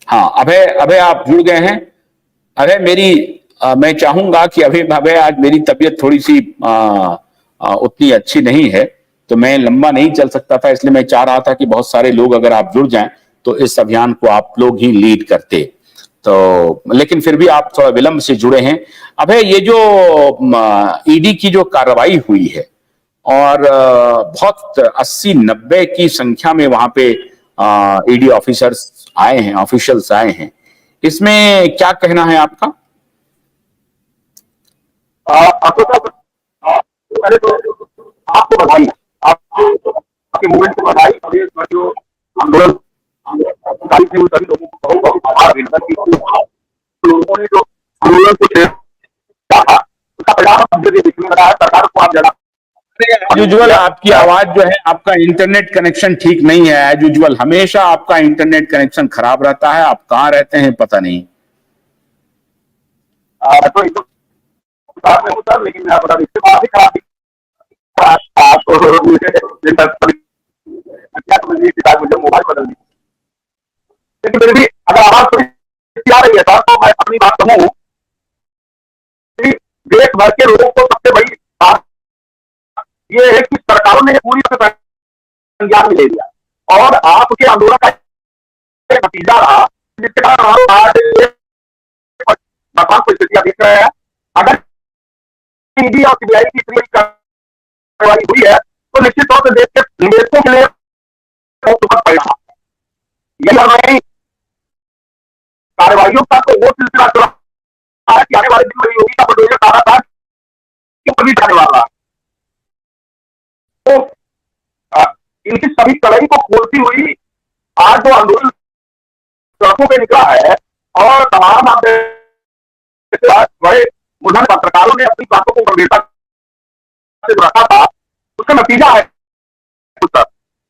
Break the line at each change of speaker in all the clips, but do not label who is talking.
हाँ, अभय अभय आप जुड़ गए हैं। अभय मैं चाहूंगा कि अभय अभय आज मेरी तबीयत थोड़ी सी उतनी अच्छी नहीं है, तो मैं लंबा नहीं चल सकता था, इसलिए मैं चाह रहा था कि बहुत सारे लोग अगर आप जुड़ जाएं तो इस अभियान को आप लोग ही लीड करते। तो लेकिन फिर भी आप थोड़ा विलंब से जुड़े हैं। अभय, ये जो ईडी की जो कार्रवाई हुई है और बहुत 80-90 की संख्या में वहां पे ईडी ऑफिसर्स आए हैं, ऑफिशियल्स आए हैं, इसमें क्या कहना है आपका?
आपको पहले तो आपको बधाई, आपके मूवमेंट को बधाई, और ये जो आंदोलन थे उन सभी लोगों को बहुत बहुत आभार व्यक्त करती लोगों ने जो आंदोलन को छेड़ा था उसका परिणाम अब मुझे देखने लगा है। सरकार को आप ज्यादा
एज यूजुअल आपकी आवाज जो है, आपका इंटरनेट कनेक्शन ठीक नहीं है। एज यूजुअल हमेशा आपका इंटरनेट कनेक्शन खराब रहता है। आप कहाँ रहते हैं पता नहीं।
तो साथ में हूँ सर, लेकिन मैं बता इससे काफी खराब मुझे मोबाइल बदल दी, लेकिन फिर भी अगर आवाज थोड़ी आ रही है सर, तो मैं अपनी बात कहूँ कि देश भर के लोगों को सबसे बड़ी बात ये है कि सरकारों ने पूरी तरह संज्ञान में ले लिया और आपके आंदोलन का नतीजा रहा, जिसके कारण आज वर्तमान परिस्थितियां देख रहे हैं। अगर ईडी और सीबीआई की इतनी कार्रवाई हुई है तो निश्चित तौर से देश के निवेशकों के लिए बहुत दुखद परिणाम। यही हमारी कार्रवाइयों का तो वो सिलसिला चल रहा है कि आने वाले दिन में योगी का बडोजर सारा था कि भी जाने वाला। तो इनकी सभी कड़ाई को खोलती हुई आज जो आंदोलन सड़कों पे निकला है और तमाम बड़े मुजम्मिल पत्रकारों ने अपनी बातों को गंभीरता से रखा था, उसका नतीजा है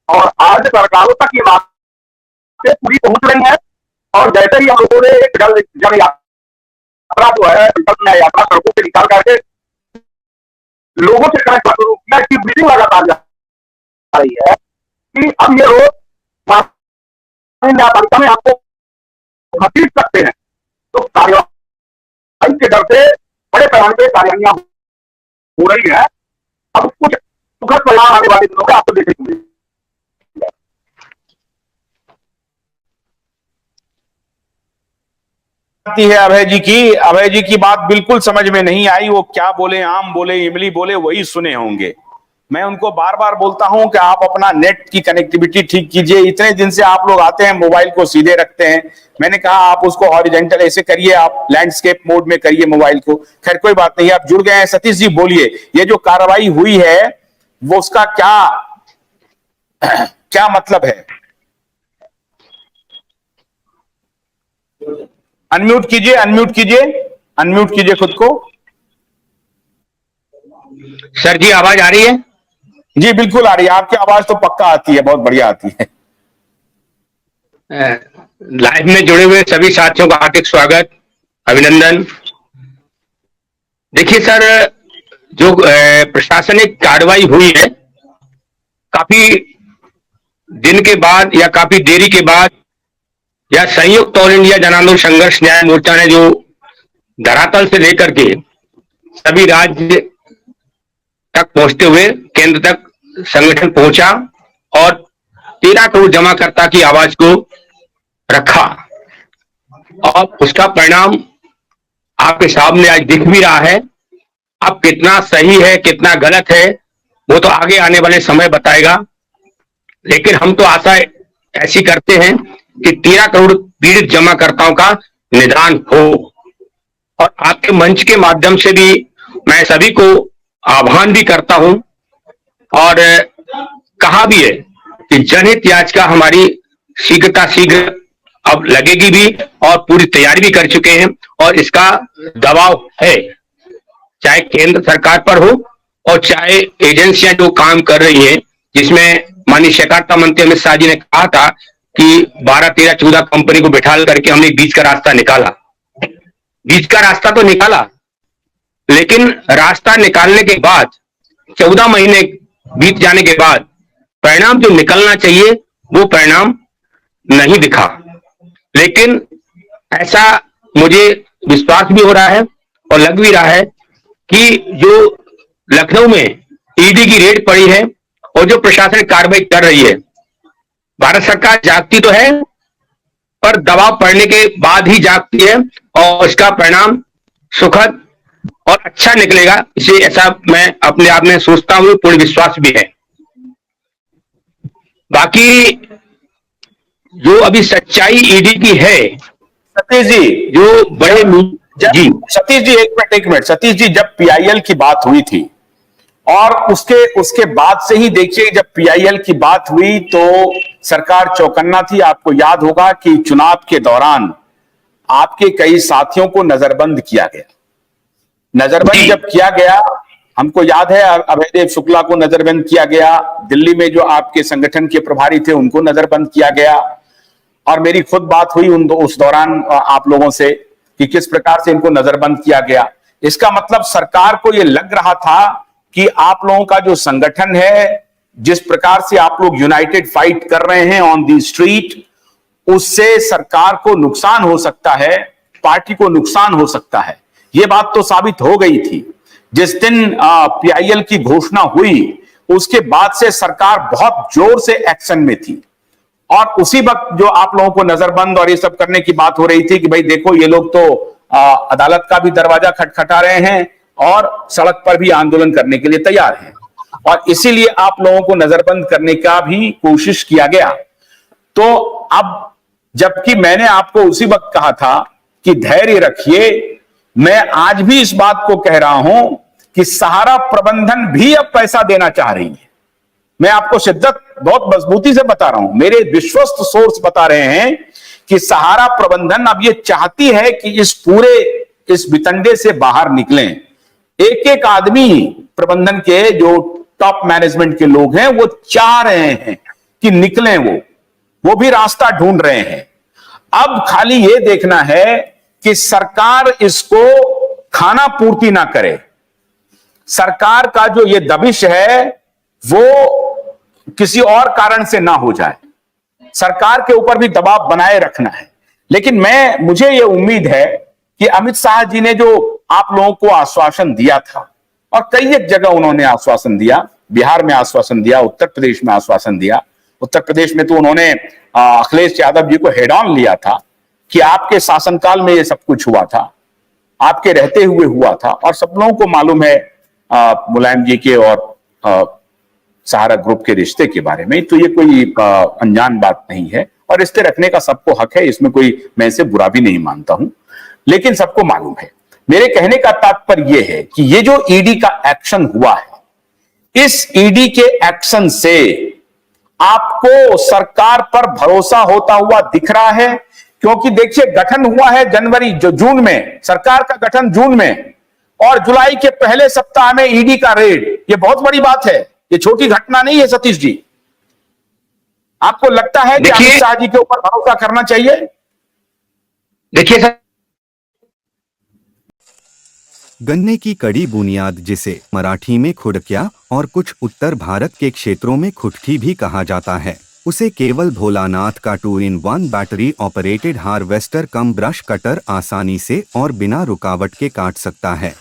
और आज सरकारों तक ये बातें पूरी पहुंच रही है। और जैसे ही हम लोगों ने एक जन यात्रा जो है, यात्रा सड़कों से निकाल करके लोगों से कनेक्ट किया, इसकी मीटिंग लगातार जा रही है कि अब ये लोग न्यायपालिका में आपको घसीट सकते हैं। तो कार्यवाही के डर से बड़े पैमाने पर कार्रवाइयां हो रही है। अब कुछ सुखद परिणाम आने वाले दिनों में आपको देखने को
है। अभय जी की बात बिल्कुल समझ में नहीं आई। वो क्या बोले, आम बोले, इमली बोले, वही सुने होंगे। मैं उनको बार बार बोलता हूं कि आप अपना नेट की कनेक्टिविटी ठीक कीजिए। इतने दिन से आप लोग आते हैं, मोबाइल को सीधे रखते हैं। मैंने कहा आप उसको हॉरिजॉन्टल ऐसे करिए, आप लैंडस्केप मोड में करिए मोबाइल को। खैर कोई बात नहीं, आप जुड़ गए हैं। सतीश जी बोलिए, ये जो कार्रवाई हुई है वो उसका क्या मतलब है? अनम्यूट कीजिए खुद को।
सर जी आवाज आ रही है?
जी बिल्कुल आ रही है, आपकी आवाज तो पक्का आती है, बहुत बढ़िया आती है।
लाइव में जुड़े हुए सभी साथियों का हार्दिक स्वागत, अभिनंदन। देखिए सर, जो प्रशासनिक कार्रवाई हुई है, काफी दिन के बाद या काफी देरी के बाद या संयुक्त ऑल इंडिया जन आंदोलन संघर्ष न्याय मोर्चा ने जो धरातल से लेकर के सभी राज्य तक पहुंचते हुए केंद्र तक संगठन पहुंचा और 13 करोड़ जमाकर्ता की आवाज को रखा और उसका परिणाम आपके सामने आज दिख भी रहा है। अब कितना सही है कितना गलत है वो तो आगे आने वाले समय बताएगा, लेकिन हम तो आशा ऐसी करते हैं कि 13 करोड़ पीड़ित जमाकर्ताओं का निदान हो। और आपके मंच के माध्यम से भी मैं सभी को आह्वान भी करता हूं और कहा भी है कि जनहित याचिका हमारी शीघ्र अब लगेगी भी और पूरी तैयारी भी कर चुके हैं और इसका दबाव है, चाहे केंद्र सरकार पर हो और चाहे एजेंसियां जो काम कर रही हैं, जिसमें माननीय सहकारिता मंत्री अमित शाह जी ने कहा था कि 12, 13, 14 कंपनी को बिठा करके हमने बीच का रास्ता निकाला। बीच का रास्ता तो निकाला, लेकिन रास्ता निकालने के बाद 14 महीने बीत जाने के बाद परिणाम जो निकलना चाहिए वो परिणाम नहीं दिखा। लेकिन ऐसा मुझे विश्वास भी हो रहा है और लग भी रहा है कि जो लखनऊ में ईडी की रेड पड़ी है और जो प्रशासनिक कार्रवाई कर रही है, भारत सरकार जागती तो है पर दबाव पड़ने के बाद ही जागती है और इसका परिणाम सुखद और अच्छा निकलेगा, इसे ऐसा मैं अपने आप में सोचता हूं, पूर्ण विश्वास भी है। बाकी जो अभी सच्चाई ईडी की है,
सतीश जी,
जो बड़े जी
सतीश जी एक मिनट सतीश जी, जब पीआईएल की बात हुई थी और उसके बाद से ही देखिए, जब पीआईएल की बात हुई तो सरकार चौकन्ना थी। आपको याद होगा कि चुनाव के दौरान आपके कई साथियों को नजरबंद किया गया। नजरबंद जब किया गया, हमको याद है अभयदेव शुक्ला को नजरबंद किया गया, दिल्ली में जो आपके संगठन के प्रभारी थे उनको नजरबंद किया गया, और मेरी खुद बात हुई उस दौरान आप लोगों से कि किस प्रकार से इनको नजरबंद किया गया। इसका मतलब सरकार को यह लग रहा था कि आप लोगों का जो संगठन है, जिस प्रकार से आप लोग यूनाइटेड फाइट कर रहे हैं ऑन दी स्ट्रीट, उससे सरकार को नुकसान हो सकता है, पार्टी को नुकसान हो सकता है। यह बात तो साबित हो गई थी। जिस दिन पीआईएल की घोषणा हुई उसके बाद से सरकार बहुत जोर से एक्शन में थी, और उसी वक्त जो आप लोगों को नजरबंद और ये सब करने की बात हो रही थी कि भाई देखो ये लोग तो अदालत का भी दरवाजा खटखटा रहे हैं और सड़क पर भी आंदोलन करने के लिए तैयार हैं, और इसीलिए आप लोगों को नजरबंद करने का भी कोशिश किया गया। तो अब जबकि मैंने आपको उसी वक्त कहा था कि धैर्य रखिए, मैं आज भी इस बात को कह रहा हूं कि सहारा प्रबंधन भी अब पैसा देना चाह रही है। मैं आपको शिद्दत बहुत मजबूती से बता रहा हूं, मेरे विश्वस्त सोर्स बता रहे हैं कि सहारा प्रबंधन अब ये चाहती है कि इस वितंडे से बाहर निकलें। एक एक आदमी प्रबंधन के जो टॉप मैनेजमेंट के लोग हैं वो चाह रहे हैं कि निकलें, वो भी रास्ता ढूंढ रहे हैं। अब खाली ये देखना है कि सरकार इसको खाना पूर्ति ना करे। सरकार का जो ये दबिश है वो किसी और कारण से ना हो जाए, सरकार के ऊपर भी दबाव बनाए रखना है। लेकिन मुझे ये उम्मीद है कि अमित शाह जी ने जो आप लोगों को आश्वासन दिया था, और कई एक जगह उन्होंने आश्वासन दिया, बिहार में आश्वासन दिया, उत्तर प्रदेश में आश्वासन दिया। उत्तर प्रदेश में तो उन्होंने अखिलेश यादव जी को हेड ऑन लिया था कि आपके शासनकाल में ये सब कुछ हुआ था, आपके रहते हुए हुआ था, और सब लोगों को मालूम है मुलायम जी के और सहारा ग्रुप के रिश्ते के बारे में। तो ये कोई अनजान बात नहीं है, और रिश्ते रखने का सबको हक है, इसमें कोई, मैं इसे बुरा भी नहीं मानता हूं, लेकिन सबको मालूम है। मेरे कहने का तात्पर्य यह है कि ये जो ईडी का एक्शन हुआ है, इस ईडी के एक्शन से आपको सरकार पर भरोसा होता हुआ दिख रहा है, क्योंकि देखिए गठन हुआ है जून में, सरकार का गठन जून में, और जुलाई के पहले सप्ताह में ईडी का रेड। ये बहुत बड़ी बात है, ये छोटी घटना नहीं है। सतीश जी, आपको लगता है कि अमित शाह जी के ऊपर भरोसा करना चाहिए?
देखिए सर,
गन्ने की कड़ी बुनियाद, जिसे मराठी में खुडक्या और कुछ उत्तर भारत के क्षेत्रों में खुटकी भी कहा जाता है, उसे केवल भोलानाथ का 2-in-1 बैटरी ऑपरेटेड हार्वेस्टर कम ब्रश कटर आसानी से और बिना रुकावट के काट सकता है।